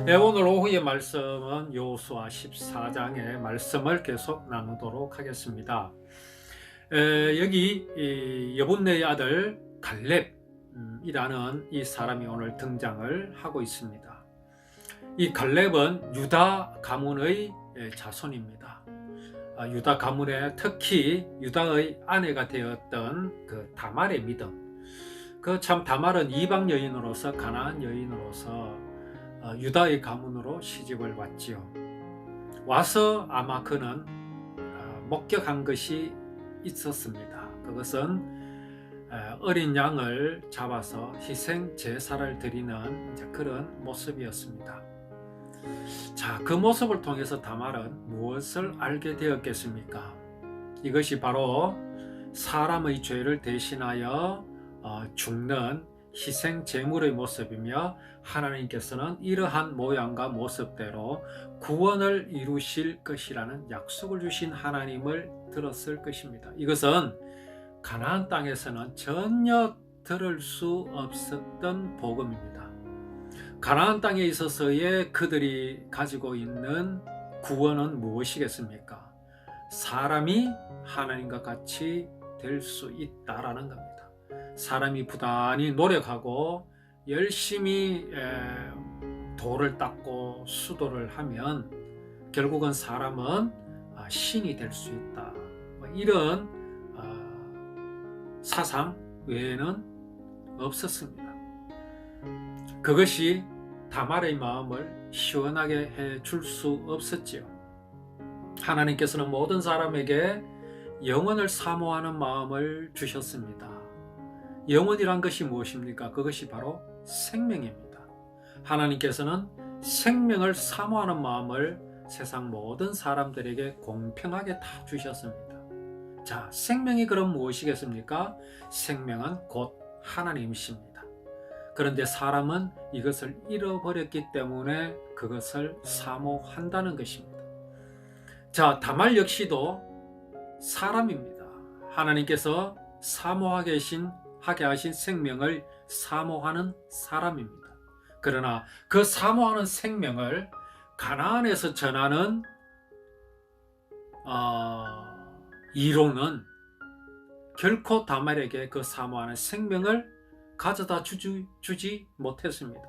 네, 오늘 오후의 말씀은 여호수아 14장의 말씀을 계속 나누도록 하겠습니다. 여기 여분네의 아들 갈렙이라는 이 사람이 오늘 등장을 하고 있습니다. 이 갈렙은 유다 가문의 자손입니다. 유다 가문에 특히 유다의 아내가 되었던 그 다말의 믿음, 그 참 다말은 이방 여인으로서 가나안 여인으로서 유다의 가문으로 시집을 왔지요. 와서 아마 그는 목격한 것이 있었습니다. 그것은 어린 양을 잡아서 희생 제사를 드리는 그런 모습이었습니다. 자, 그 모습을 통해서 다말은 무엇을 알게 되었겠습니까? 이것이 바로 사람의 죄를 대신하여 죽는 희생 제물의 모습이며, 하나님께서는 이러한 모양과 모습대로 구원을 이루실 것이라는 약속을 주신 하나님을 들었을 것입니다. 이것은 가나안 땅에서는 전혀 들을 수 없었던 복음입니다. 가나안 땅에 있어서의 그들이 가지고 있는 구원은 무엇이겠습니까? 사람이 하나님과 같이 될 수 있다라는 겁니다. 사람이 부단히 노력하고 열심히 돌을 닦고 수도를 하면 결국은 사람은 신이 될 수 있다. 이런 사상 외에는 없었습니다. 그것이 다말의 마음을 시원하게 해줄 수 없었지요. 하나님께서는 모든 사람에게 영원을 사모하는 마음을 주셨습니다. 영원이란 것이 무엇입니까? 그것이 바로 생명입니다. 하나님께서는 생명을 사모하는 마음을 세상 모든 사람들에게 공평하게 다 주셨습니다. 자, 생명이 그럼 무엇이겠습니까? 생명은 곧 하나님이십니다. 그런데 사람은 이것을 잃어버렸기 때문에 그것을 사모한다는 것입니다. 자, 다말 역시도 사람입니다. 하나님께서 사모하게 하신 생명을 사모하는 사람입니다. 그러나 그 사모하는 생명을 가나안에서 전하는 이론은 결코 다말에게 그 사모하는 생명을 가져다 주지 못했습니다.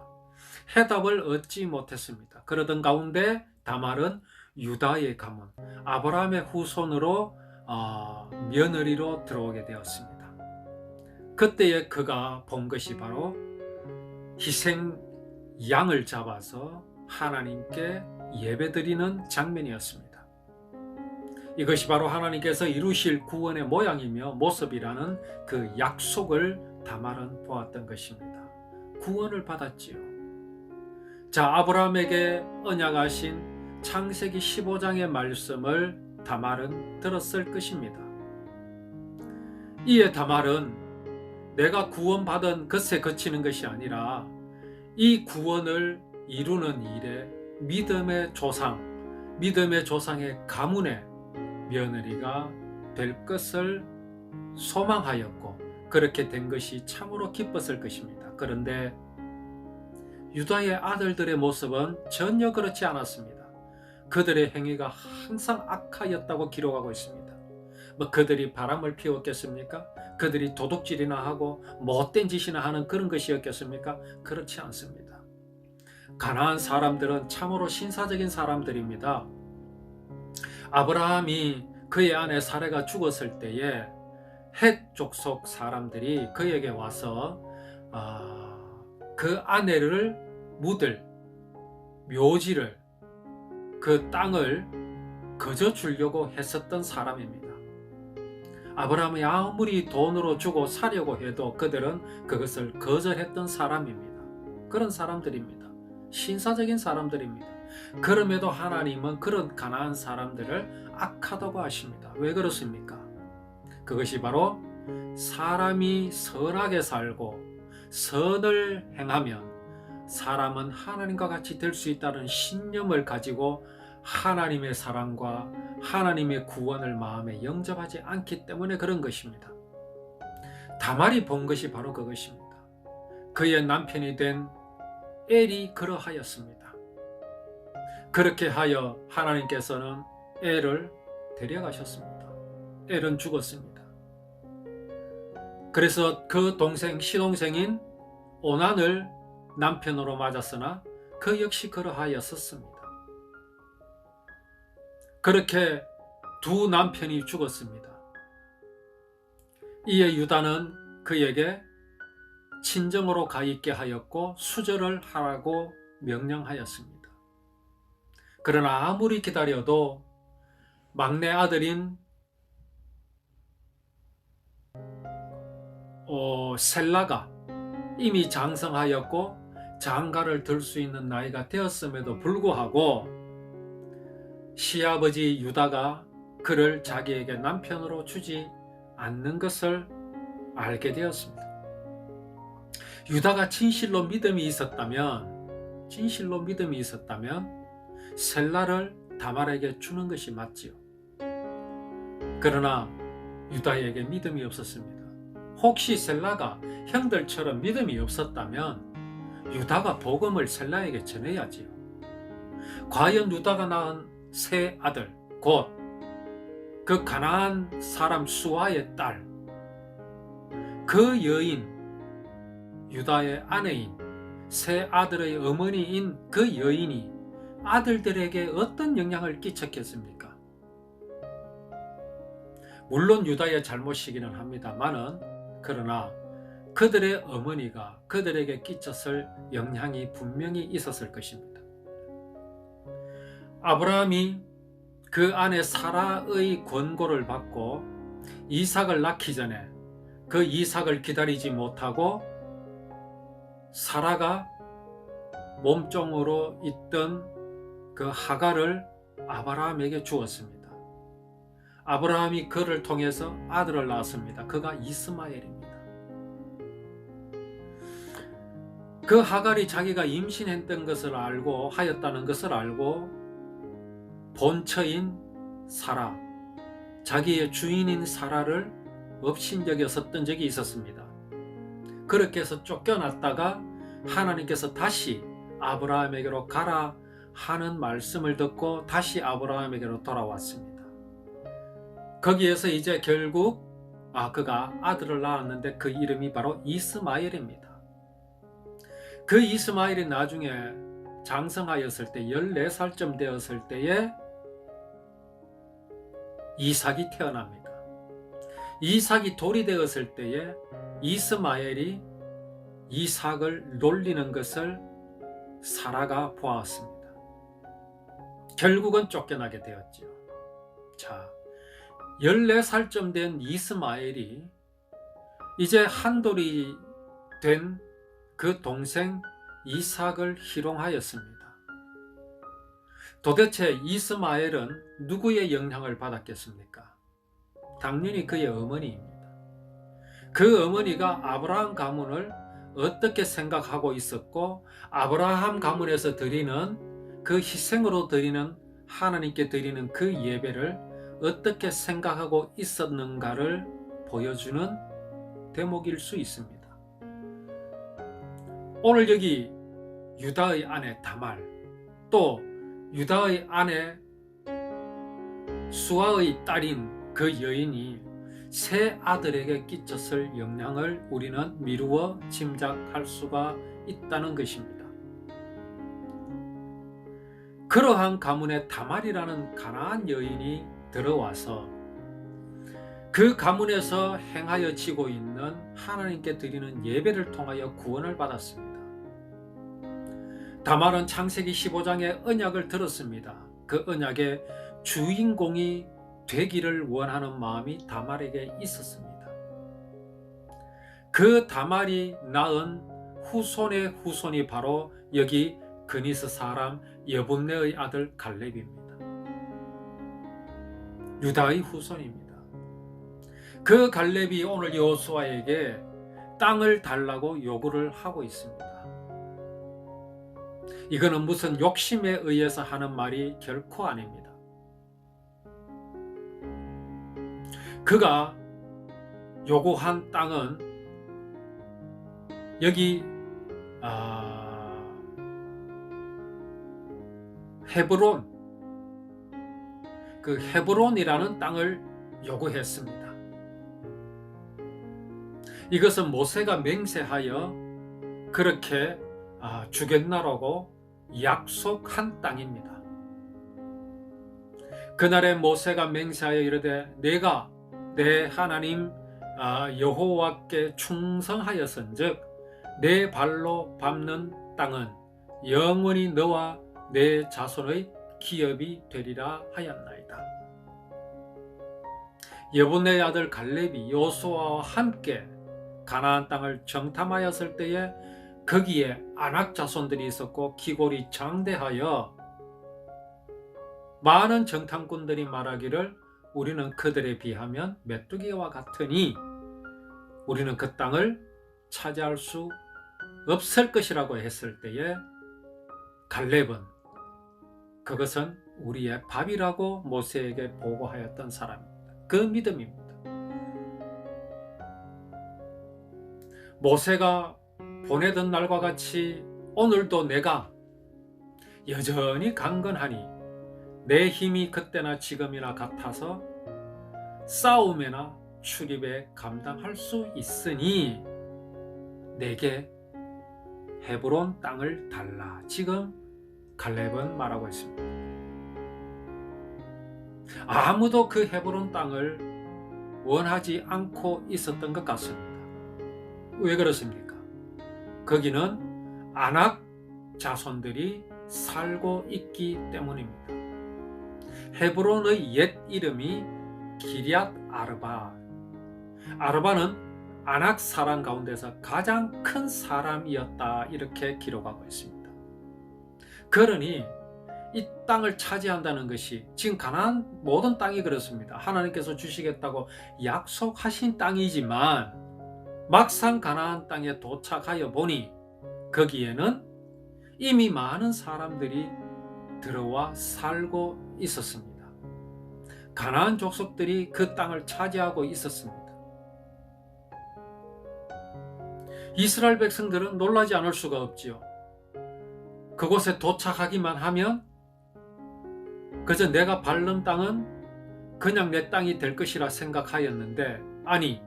해답을 얻지 못했습니다. 그러던 가운데 다말은 유다의 가문, 아브라함의 후손으로 며느리로 들어오게 되었습니다. 그때에 그가 본 것이 바로 희생 양을 잡아서 하나님께 예배드리는 장면이었습니다. 이것이 바로 하나님께서 이루실 구원의 모양이며 모습이라는 그 약속을 다말은 보았던 것입니다. 구원을 받았지요. 자, 아브라함에게 언약하신 창세기 15장의 말씀을 다말은 들었을 것입니다. 이에 다말은 내가 구원받은 것에 그치는 것이 아니라 이 구원을 이루는 일에 믿음의 조상의 가문의 며느리가 될 것을 소망하였고, 그렇게 된 것이 참으로 기뻤을 것입니다. 그런데 유다의 아들들의 모습은 전혀 그렇지 않았습니다. 그들의 행위가 항상 악하였다고 기록하고 있습니다. 그들이 바람을 피웠겠습니까? 그들이 도둑질이나 하고 못된 짓이나 하는 그런 것이었겠습니까? 그렇지 않습니다. 가나안 사람들은 참으로 신사적인 사람들입니다. 아브라함이 그의 아내 사레가 죽었을 때에 헷 족속 사람들이 그에게 와서 그 아내를 묻을 묘지를, 그 땅을 거저 주려고 했었던 사람입니다. 아브라함이 아무리 돈으로 주고 사려고 해도 그들은 그것을 거절했던 사람입니다. 그런 사람들입니다. 신사적인 사람들입니다. 그럼에도 하나님은 그런 가나안 사람들을 악하다고 하십니다. 왜 그렇습니까? 그것이 바로 사람이 선하게 살고 선을 행하면 사람은 하나님과 같이 될 수 있다는 신념을 가지고 하나님의 사랑과 하나님의 구원을 마음에 영접하지 않기 때문에 그런 것입니다. 다말이 본 것이 바로 그것입니다. 그의 남편이 된 엘이 그러하였습니다. 그렇게 하여 하나님께서는 엘을 데려가셨습니다. 엘은 죽었습니다. 그래서 그 시동생인 오난을 남편으로 맞았으나 그 역시 그러하였었습니다. 그렇게 두 남편이 죽었습니다. 이에 유다는 그에게 친정으로 가 있게 하였고 수절을 하라고 명령하였습니다. 그러나 아무리 기다려도 막내 아들인 셀라가 이미 장성하였고 장가를 들 수 있는 나이가 되었음에도 불구하고 시아버지 유다가 그를 자기에게 남편으로 주지 않는 것을 알게 되었습니다. 유다가 진실로 믿음이 있었다면 셀라를 다말에게 주는 것이 맞지요. 그러나 유다에게 믿음이 없었습니다. 혹시 셀라가 형들처럼 믿음이 없었다면 유다가 복음을 셀라에게 전해야지요. 과연 유다가 낳은 세 아들, 곧 그 가나안 사람 수아의 딸, 그 여인, 유다의 아내인 세 아들의 어머니인 그 여인이 아들들에게 어떤 영향을 끼쳤겠습니까? 물론 유다의 잘못이기는 합니다만은, 그러나 그들의 어머니가 그들에게 끼쳤을 영향이 분명히 있었을 것입니다. 아브라함이 그 아내 사라의 권고를 받고 이삭을 낳기 전에 그 이삭을 기다리지 못하고 사라가 몸종으로 있던 그 하갈을 아브라함에게 주었습니다. 아브라함이 그를 통해서 아들을 낳았습니다. 그가 이스마엘입니다. 그 하갈이 자기가 임신했던 것을 알고 하였다는 것을 알고 본처인 사라, 자기의 주인인 사라를 업신여겼었던 적이 있었습니다. 그렇게 해서 쫓겨났다가 하나님께서 다시 아브라함에게로 가라 하는 말씀을 듣고 다시 아브라함에게로 돌아왔습니다. 거기에서 이제 결국 그가 아들을 낳았는데 그 이름이 바로 이스마엘입니다. 그 이스마엘이 나중에 장성하였을 때 14살쯤 되었을 때에 이삭이 태어납니다. 이삭이 돌이 되었을 때에 이스마엘이 이삭을 놀리는 것을 사라가 보았습니다. 결국은 쫓겨나게 되었지요. 자, 14살쯤 된 이스마엘이 이제 한돌이 된 그 동생 이삭을 희롱하였습니다. 도대체 이스마엘은 누구의 영향을 받았겠습니까? 당연히 그의 어머니입니다. 그 어머니가 아브라함 가문을 어떻게 생각하고 있었고, 아브라함 가문에서 드리는 그 희생으로 드리는 하나님께 드리는 그 예배를 어떻게 생각하고 있었는가를 보여주는 대목일 수 있습니다. 오늘 여기 유다의 아내 다말, 또 유다의 아내 수아의 딸인 그 여인이 세 아들에게 끼쳤을 영향을 우리는 미루어 짐작할 수가 있다는 것입니다. 그러한 가문에 다말이라는 가나안 여인이 들어와서 그 가문에서 행하여지고 있는 하나님께 드리는 예배를 통하여 구원을 받았습니다. 다말은 창세기 15장의 언약을 들었습니다. 그 언약의 주인공이 되기를 원하는 마음이 다말에게 있었습니다. 그 다말이 낳은 후손의 후손이 바로 여기 그니스 사람 여분네의 아들 갈렙입니다. 유다의 후손입니다. 그 갈렙이 오늘 여호수아에게 땅을 달라고 요구를 하고 있습니다. 이거는 무슨 욕심에 의해서 하는 말이 결코 아닙니다. 그가 요구한 땅은 여기 헤브론, 그 헤브론이라는 땅을 요구했습니다. 이것은 모세가 맹세하여 그렇게 주겠나라고 약속한 땅입니다. 그날에 모세가 맹세하여 이르되 내가 내 하나님 여호와께 충성하였은즉 내 발로 밟는 땅은 영원히 너와 내 자손의 기업이 되리라 하였나이다. 여분의 아들 갈렙이 여호수아와 함께 가나안 땅을 정탐하였을 때에 거기에 아낙 자손들이 있었고 기골이 장대하여 많은 정탐꾼들이 말하기를 우리는 그들에 비하면 메뚜기와 같으니 우리는 그 땅을 차지할 수 없을 것이라고 했을 때에 갈렙은 그것은 우리의 밥이라고 모세에게 보고하였던 사람입니다. 그 믿음입니다. 모세가 보내던 날과 같이 오늘도 내가 여전히 강건하니 내 힘이 그때나 지금이나 같아서 싸움에나 출입에 감당할 수 있으니 내게 헤브론 땅을 달라. 지금 갈렙은 말하고 있습니다. 아무도 그 헤브론 땅을 원하지 않고 있었던 것 같습니다. 왜 그렇습니까? 거기는 아낙 자손들이 살고 있기 때문입니다. 헤브론의 옛 이름이 기럇 아르바. 아르바는 아낙 사람 가운데서 가장 큰 사람이었다 이렇게 기록하고 있습니다. 그러니 이 땅을 차지한다는 것이 지금 가나안 모든 땅이 그렇습니다. 하나님께서 주시겠다고 약속하신 땅이지만 막상 가나안 땅에 도착하여 보니 거기에는 이미 많은 사람들이 들어와 살고 있었습니다. 가나안 족속들이 그 땅을 차지하고 있었습니다. 이스라엘 백성들은 놀라지 않을 수가 없지요. 그곳에 도착하기만 하면 그저 내가 밟는 땅은 그냥 내 땅이 될 것이라 생각하였는데 아니,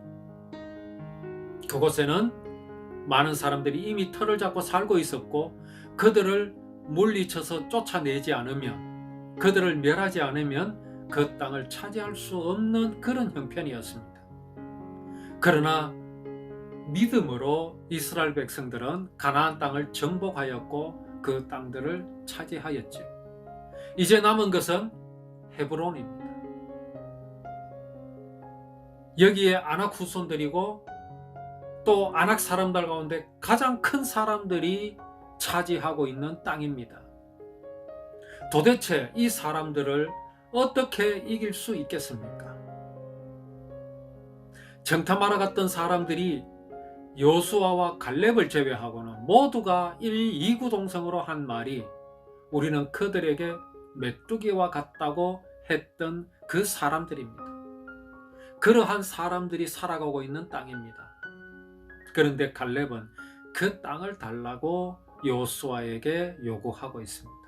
그곳에는 많은 사람들이 이미 터를 잡고 살고 있었고 그들을 물리쳐서 쫓아내지 않으면, 그들을 멸하지 않으면 그 땅을 차지할 수 없는 그런 형편이었습니다. 그러나 믿음으로 이스라엘 백성들은 가나안 땅을 정복하였고 그 땅들을 차지하였죠. 이제 남은 것은 헤브론입니다. 여기에 아낙 후손들이고 또 아낙 사람들 가운데 가장 큰 사람들이 차지하고 있는 땅입니다. 도대체 이 사람들을 어떻게 이길 수 있겠습니까? 정탐하러 갔던 사람들이 여호수아와 갈렙을 제외하고는 모두가 1, 2구 동성으로 한 말이 우리는 그들에게 메뚜기와 같다고 했던 그 사람들입니다. 그러한 사람들이 살아가고 있는 땅입니다. 그런데 갈렙은 그 땅을 달라고 여호수아에게 요구하고 있습니다.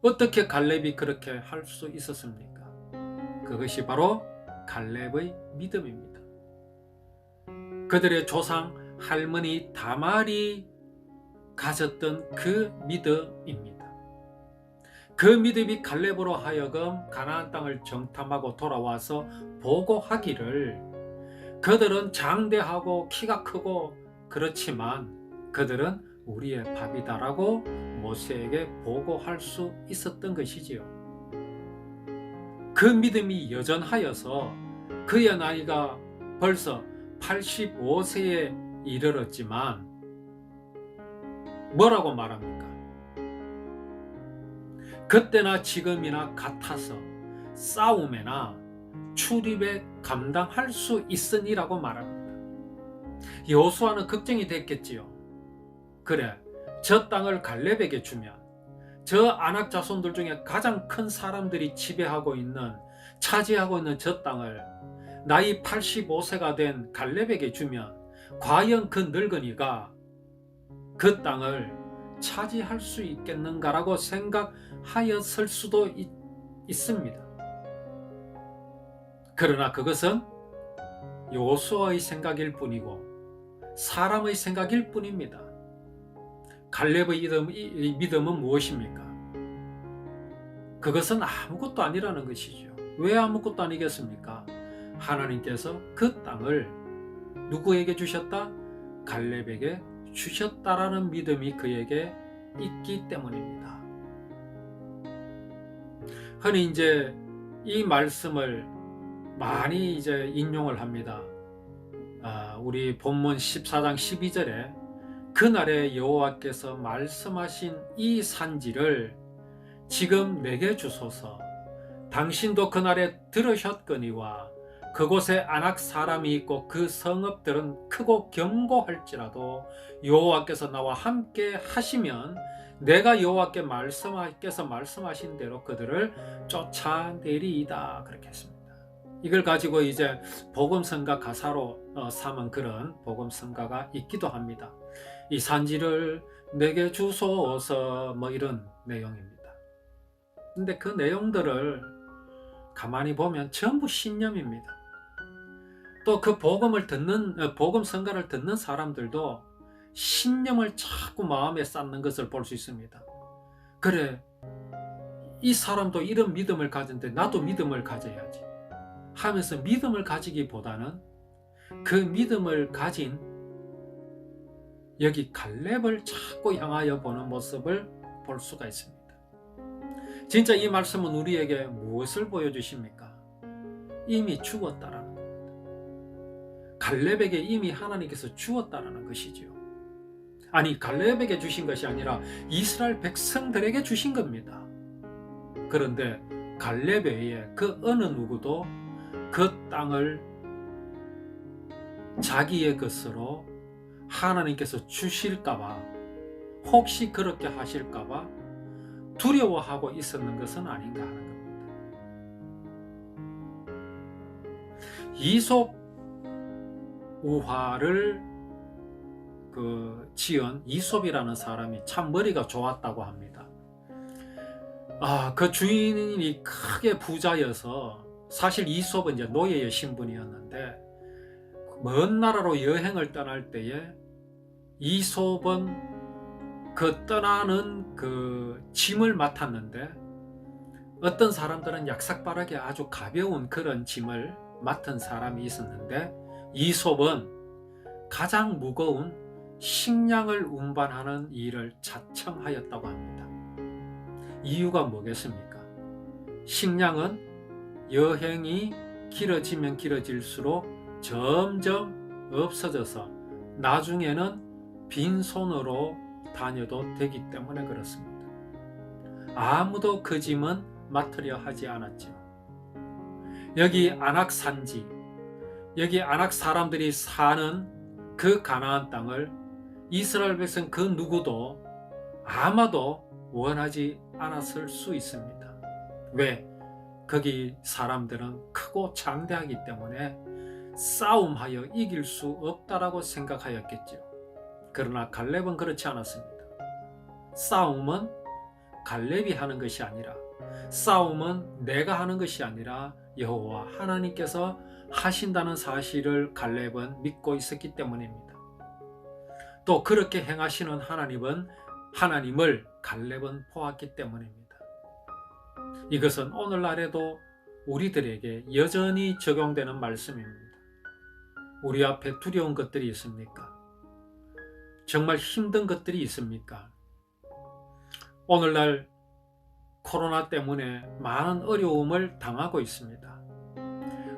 어떻게 갈렙이 그렇게 할 수 있었습니까? 그것이 바로 갈렙의 믿음입니다. 그들의 조상 할머니 다말이 가졌던 그 믿음입니다. 그 믿음이 갈렙으로 하여금 가나안 땅을 정탐하고 돌아와서 보고하기를 그들은 장대하고 키가 크고 그렇지만 그들은 우리의 밥이다라고 모세에게 보고할 수 있었던 것이지요. 그 믿음이 여전하여서 그의 나이가 벌써 85세에 이르렀지만 뭐라고 말합니까? 그때나 지금이나 같아서 싸움에나 출입에 감당할 수 있으니라고 말합니다. 여호수아는 걱정이 됐겠지요. 그래, 저 땅을 갈렙에게 주면 저 아낙 자손들 중에 가장 큰 사람들이 지배하고 있는, 차지하고 있는 저 땅을 나이 85세가 된 갈렙에게 주면 과연 그 늙은이가 그 땅을 차지할 수 있겠는가라고 생각하였을 수도 있습니다. 그러나 그것은 여호수아의 생각일 뿐이고 사람의 생각일 뿐입니다. 갈렙의 믿음은 무엇입니까? 그것은 아무것도 아니라는 것이죠. 왜 아무것도 아니겠습니까? 하나님께서 그 땅을 누구에게 주셨다? 갈렙에게 주셨다라는 믿음이 그에게 있기 때문입니다. 흔히 이제 이 말씀을 많이 이제 인용을 합니다. 우리 본문 14장 12절에 그날에 여호와께서 말씀하신 이 산지를 지금 내게 주소서. 당신도 그날에 들으셨거니와 그곳에 아낙 사람이 있고 그 성읍들은 크고 견고할지라도 여호와께서 나와 함께 하시면 내가 여호와께서 말씀하신 대로 그들을 쫓아내리이다. 그렇게 했습니다. 이걸 가지고 이제 복음성가 가사로 삼은 그런 복음성가가 있기도 합니다. 이 산지를 내게 주소서 뭐 이런 내용입니다. 근데 그 내용들을 가만히 보면 전부 신념입니다. 또 그 복음성가를 듣는 사람들도 신념을 자꾸 마음에 쌓는 것을 볼 수 있습니다. 그래, 이 사람도 이런 믿음을 가졌는데 나도 믿음을 가져야지 하면서 믿음을 가지기보다는 그 믿음을 가진 여기 갈렙을 자꾸 향하여 보는 모습을 볼 수가 있습니다. 진짜 이 말씀은 우리에게 무엇을 보여주십니까? 이미 죽었다라는 겁니다. 갈렙에게 이미 하나님께서 주었다라는 것이죠. 아니, 갈렙에게 주신 것이 아니라 이스라엘 백성들에게 주신 겁니다. 그런데 갈렙 외에 그 어느 누구도 그 땅을 자기의 것으로 하나님께서 주실까봐, 혹시 그렇게 하실까봐 두려워하고 있었는 것은 아닌가 하는 겁니다. 이솝 우화를 지은 이솝이라는 사람이 참 머리가 좋았다고 합니다. 그 주인이 크게 부자여서 사실 이솝은 이제 노예의 신분이었는데 먼 나라로 여행을 떠날 때에 이솝은 그 떠나는 그 짐을 맡았는데 어떤 사람들은 약삭빠르게 아주 가벼운 그런 짐을 맡은 사람이 있었는데 이솝은 가장 무거운 식량을 운반하는 일을 자청하였다고 합니다. 이유가 뭐겠습니까? 식량은 여행이 길어지면 길어질수록 점점 없어져서 나중에는 빈손으로 다녀도 되기 때문에 그렇습니다. 아무도 그 짐은 맡으려 하지 않았죠. 여기 아낙 산지, 여기 아낙 사람들이 사는 그 가나안 땅을 이스라엘 백성 그 누구도 아마도 원하지 않았을 수 있습니다. 왜? 거기 사람들은 크고 장대하기 때문에 싸움하여 이길 수 없다라고 생각하였겠죠. 그러나 갈렙은 그렇지 않았습니다. 싸움은 갈렙이 하는 것이 아니라, 싸움은 내가 하는 것이 아니라 여호와 하나님께서 하신다는 사실을 갈렙은 믿고 있었기 때문입니다. 또 그렇게 행하시는 하나님을 갈렙은 보았기 때문입니다. 이것은 오늘날에도 우리들에게 여전히 적용되는 말씀입니다. 우리 앞에 두려운 것들이 있습니까? 정말 힘든 것들이 있습니까? 오늘날 코로나 때문에 많은 어려움을 당하고 있습니다.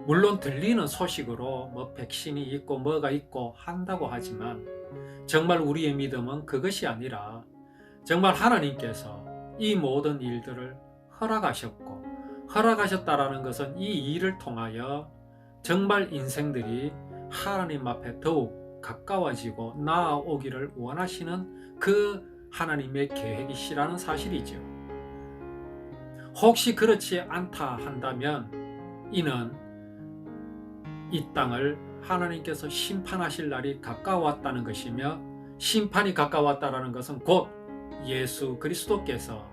물론 들리는 소식으로 백신이 있고 뭐가 있고 한다고 하지만 정말 우리의 믿음은 그것이 아니라 정말 하나님께서 이 모든 일들을 허락하셨다라는 것은 이 일을 통하여 정말 인생들이 하나님 앞에 더욱 가까워지고 나아오기를 원하시는 그 하나님의 계획이시라는 사실이죠. 혹시 그렇지 않다 한다면 이는 이 땅을 하나님께서 심판하실 날이 가까웠다는 것이며, 심판이 가까웠다는 것은 곧 예수 그리스도께서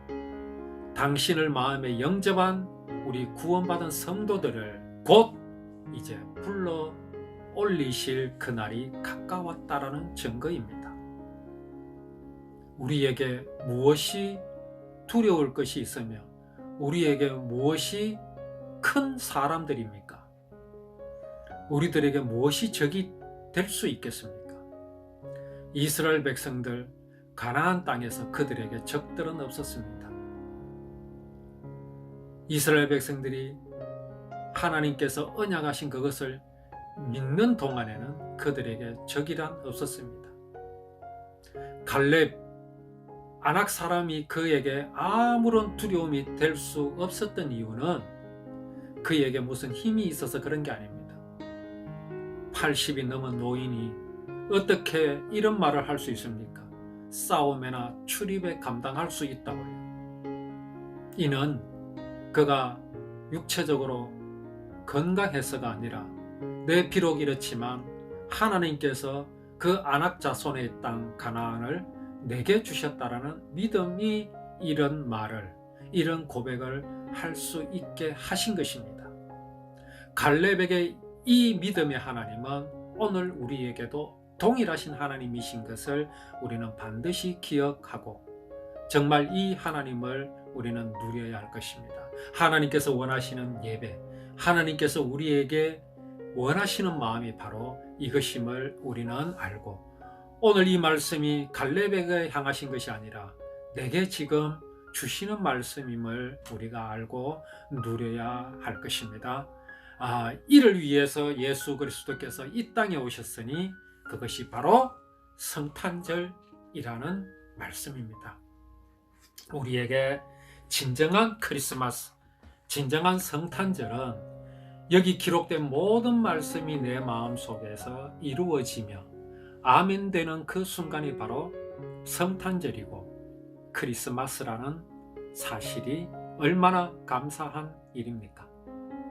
당신을 마음에 영접한 우리 구원받은 성도들을 곧 이제 불러 올리실 그날이 가까웠다라는 증거입니다. 우리에게 무엇이 두려울 것이 있으며 우리에게 무엇이 큰 사람들입니까? 우리들에게 무엇이 적이 될 수 있겠습니까? 이스라엘 백성들 가나안 땅에서 그들에게 적들은 없었습니다. 이스라엘 백성들이 하나님께서 언약하신 그것을 믿는 동안에는 그들에게 적이란 없었습니다. 갈렙 아낙 사람이 그에게 아무런 두려움이 될 수 없었던 이유는 그에게 무슨 힘이 있어서 그런 게 아닙니다. 80이 넘은 노인이 어떻게 이런 말을 할 수 있습니까? 싸움에나 출입에 감당할 수 있다고요. 이는 그가 육체적으로 건강해서가 아니라 내 비록 이렇지만 하나님께서 그 아낙 자손의 땅 가나안을 내게 주셨다라는 믿음이 이런 말을, 이런 고백을 할 수 있게 하신 것입니다. 갈렙에게 이 믿음의 하나님은 오늘 우리에게도 동일하신 하나님이신 것을 우리는 반드시 기억하고 정말 이 하나님을 우리는 누려야 할 것입니다. 하나님께서 원하시는 예배, 하나님께서 우리에게 원하시는 마음이 바로 이것임을 우리는 알고 오늘 이 말씀이 갈렙에게 향하신 것이 아니라 내게 지금 주시는 말씀임을 우리가 알고 누려야 할 것입니다. 이를 위해서 예수 그리스도께서 이 땅에 오셨으니 그것이 바로 성탄절이라는 말씀입니다. 우리에게 진정한 크리스마스, 진정한 성탄절은 여기 기록된 모든 말씀이 내 마음속에서 이루어지며 아멘 되는 그 순간이 바로 성탄절이고 크리스마스라는 사실이 얼마나 감사한 일입니까?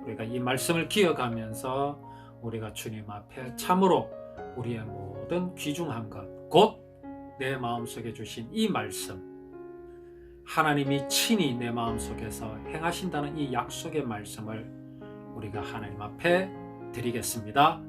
우리가 이 말씀을 기억하면서 우리가 주님 앞에 참으로 우리의 모든 귀중한 것, 곧 내 마음속에 주신 이 말씀, 하나님이 친히 내 마음속에서 행하신다는 이 약속의 말씀을 우리가 하나님 앞에 드리겠습니다.